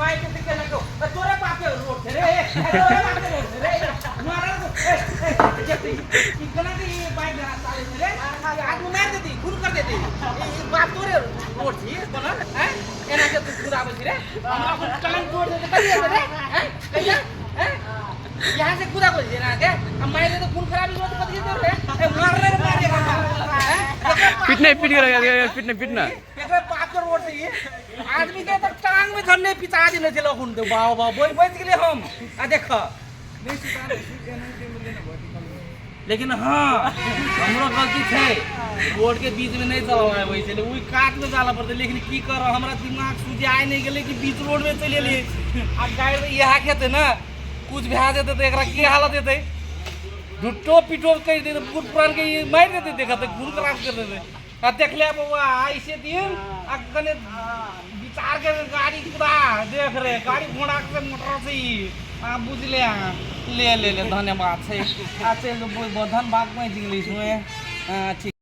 bike से के लगो तोरे बाप के रोड थे रे तोरे बाप के रोड थे रे मारा कितना की बाइक चाले थे रे आज मार देती खून कर देती बाप तोरे रोड थी बोला हैं एना के तू खुदा बसी रे हमरा को कलंक तोड़ देते कहिए रे हैं कहिए हैं यहाँ से खुदा को देना के हम मारे तो खून खराबी रोड कर दिए रे मार रे पिटना पिट कर पिटना एकरे बाप के रोड थी आदमी के तो टांग में धरने पिता दिन दिलो हुन तो वाह वाह बोल बच गेले हम आ देख लेकिन हाँ हमरो गलती थे रोड के बीच में नहीं चलवाए वैसे वही काट में जाला पड़ते लेकिन की कर हमरा दिमाग सूझे आए नहीं गेले कि बीच रोड में चले लिए आ गाड़ी यहाँ खेते ना कुछ भा देते तो एकरा की हालत हेते झुट्टो पिटो कर देते बूढ़ पुरान के मार देते देखा तो खून खराब कर देते आ देख ले बउआ ऐसे दिन आ कने विचार के गाड़ी पूरा देख रे गाड़ी घोड़ा से मोटर से आ बुझ ले ले धन्यवाद से आ चल धनबाद में इंग्लिश में ठीक